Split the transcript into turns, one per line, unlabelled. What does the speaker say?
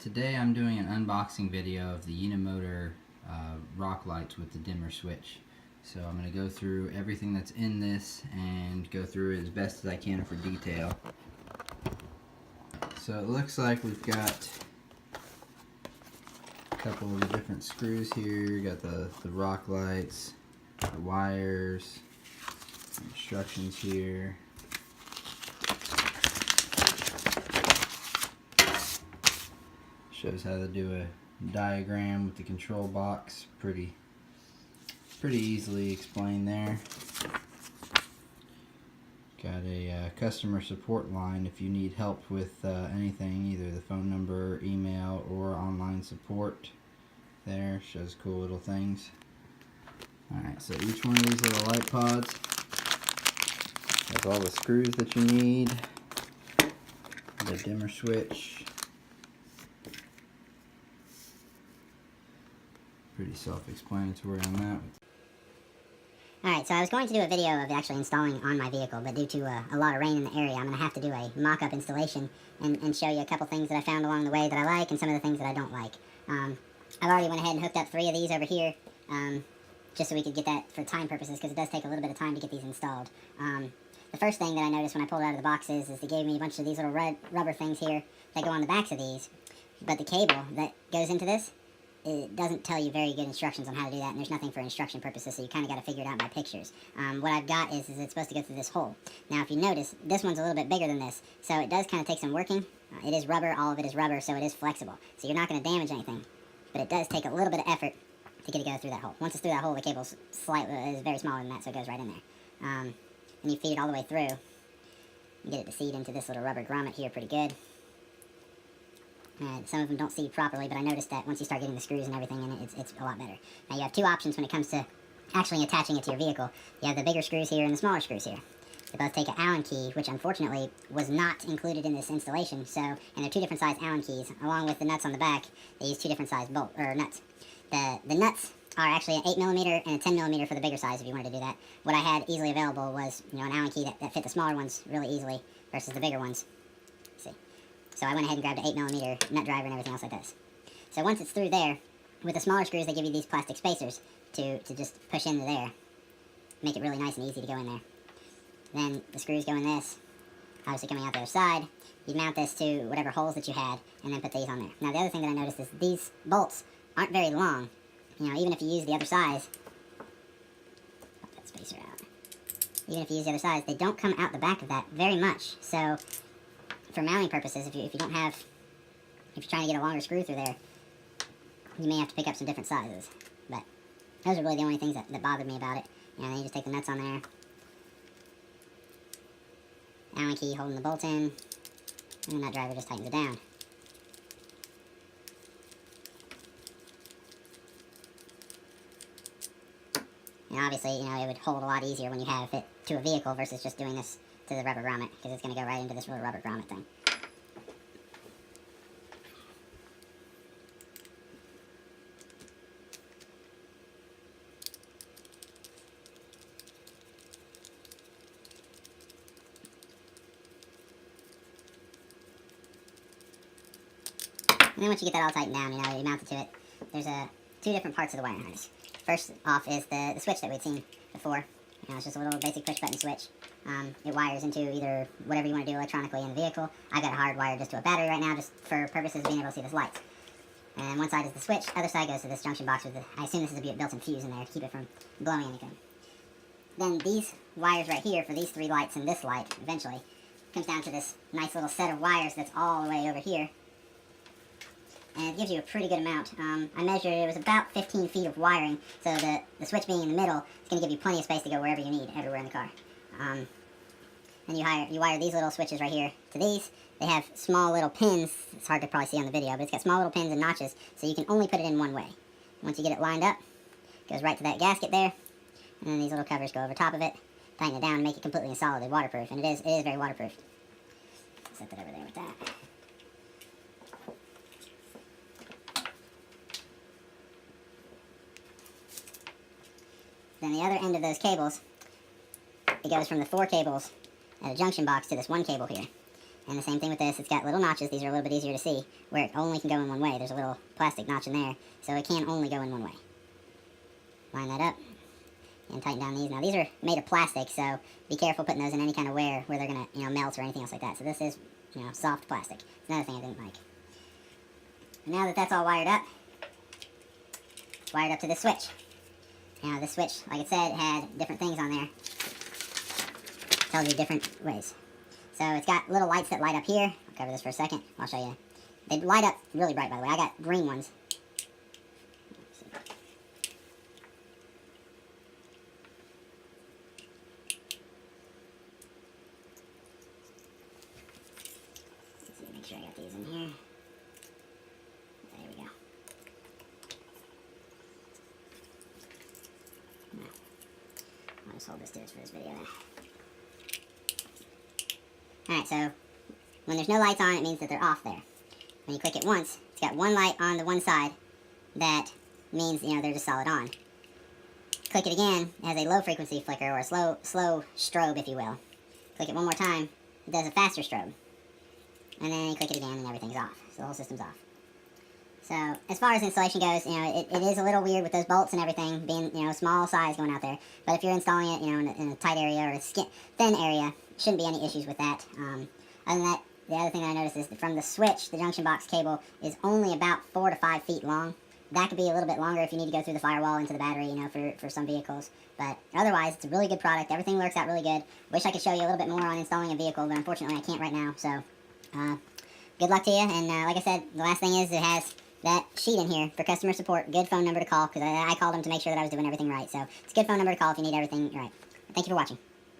Today I'm doing an unboxing video of the YITAMotor rock lights with the dimmer switch. So I'm going to go through everything that's in this and go through it as best as I can for detail. So it looks like we've got a couple of the different screws here. Got the rock lights, the wires, instructions here. Shows how to do a diagram with the control box. Pretty easily explained there. Got a customer support line if you need help with anything, either the phone number, email, or online support. There shows cool little things. Alright, so each one of these little light pods has all the screws that you need, the dimmer switch. Pretty self-explanatory on that.
Alright, so I was going to do a video of actually installing on my vehicle, but due to a lot of rain in the area, I'm going to have to do a mock-up installation and show you a couple things that I found along the way that I like and some of the things that I don't like. I've already went ahead and hooked up 3 of these over here, just so we could get that for time purposes, because it does take a little bit of time to get these installed. The first thing that I noticed when I pulled it out of the boxes is they gave me a bunch of these little rubber things here that go on the backs of these, but the cable that goes into this, it doesn't tell you very good instructions on how to do that, and there's nothing for instruction purposes, so you kind of got to figure it out by pictures. What I've got is it's supposed to go through this hole. Now, if you notice, this one's a little bit bigger than this, so it does kind of take some working. It is rubber, all of it is rubber, so it is flexible. So you're not going to damage anything, but it does take a little bit of effort to get it to go through that hole. Once it's through that hole, the cable's is very smaller than that, so it goes right in there. And you feed it all the way through, and get it to seed into this little rubber grommet here pretty good. Some of them don't seed properly, but I noticed that once you start getting the screws and everything in it, it's a lot better. Now you have 2 options when it comes to actually attaching it to your vehicle. You have the bigger screws here and the smaller screws here. They both take an Allen key, which unfortunately was not included in this installation. So, and they're 2 different size Allen keys, along with the nuts on the back. They use 2 different size nuts. The nuts are actually an 8mm and a 10mm for the bigger size if you wanted to do that. What I had easily available was, an Allen key that fit the smaller ones really easily versus the bigger ones. So I went ahead and grabbed an 8mm nut driver and everything else like this. So once it's through there, with the smaller screws, they give you these plastic spacers to just push into there. Make it really nice and easy to go in there. Then the screws go in this, obviously coming out the other side. You mount this to whatever holes that you had, and then put these on there. Now the other thing that I noticed is these bolts aren't very long. Even if you use the other size, pop that spacer out. Even if you use the other size, they don't come out the back of that very much. So for mounting purposes, if you're trying to get a longer screw through there, you may have to pick up some different sizes. But those are really the only things that bothered me about it. Then you just take the nuts on there, Allen key holding the bolt in, and the nut driver just tightens it down. And obviously, it would hold a lot easier when you have it to a vehicle versus just doing this to the rubber grommet, because it's going to go right into this little rubber grommet thing. And then once you get that all tightened down, you mount it to it. There's 2 different parts of the wiring harness. First off is the switch that we'd seen before. It's just a little basic push button switch. It wires into either whatever you want to do electronically in the vehicle. I got it hardwired just to a battery right now, just for purposes of being able to see this light. And one side is the switch, other side goes to this junction box with I assume this is a built-in fuse in there to keep it from blowing anything. Then these wires right here for these 3 lights and this light, eventually, comes down to this nice little set of wires that's all the way over here. And it gives you a pretty good amount. I measured it was about 15 feet of wiring, so the switch being in the middle, it's going to give you plenty of space to go wherever you need, everywhere in the car. And you wire these little switches right here to these. They have small little pins. It's hard to probably see on the video, but it's got small little pins and notches, so you can only put it in one way. Once you get it lined up, it goes right to that gasket there, and then these little covers go over top of it, tighten it down, and make it completely and solidly waterproof, and it is very waterproof. Set that over there with that. Then the other end of those cables, it goes from the 4 cables at a junction box to this 1 cable here. And the same thing with this, it's got little notches. These are a little bit easier to see, where it only can go in one way. There's a little plastic notch in there, so it can only go in one way. Line that up, and tighten down these. Now these are made of plastic, so be careful putting those in any kind of wear where they're gonna, melt or anything else like that. So this is, soft plastic. It's another thing I didn't like. Now that that's all wired up, it's wired up to this switch. Now this switch, like it said, had different things on there. Tells you different ways. So it's got little lights that light up here. I'll cover this for a second. I'll show you. They light up really bright, by the way. I got green ones. Let's see, make sure I got these in here. There we go. I'll just hold this to this for this video then. Alright, so when there's no lights on, it means that they're off there. When you click it once, it's got one light on the one side. That means, they're just solid on. Click it again, it has a low frequency flicker, or a slow strobe, if you will. Click it one more time, it does a faster strobe. And then you click it again and everything's off. So the whole system's off. So, as far as installation goes, it is a little weird with those bolts and everything being, small size going out there. But if you're installing it, in a tight area or a thin area, shouldn't be any issues with that. Other than that, the other thing I noticed is that from the switch, the junction box cable is only about 4 to 5 feet long. That could be a little bit longer if you need to go through the firewall into the battery, for some vehicles. But otherwise, it's a really good product. Everything works out really good. Wish I could show you a little bit more on installing a vehicle, but unfortunately I can't right now. So, good luck to you. And like I said, the last thing is it has that sheet in here for customer support. Good phone number to call, because I called them to make sure that I was doing everything right. So, it's a good phone number to call if you need everything right. Thank you for watching.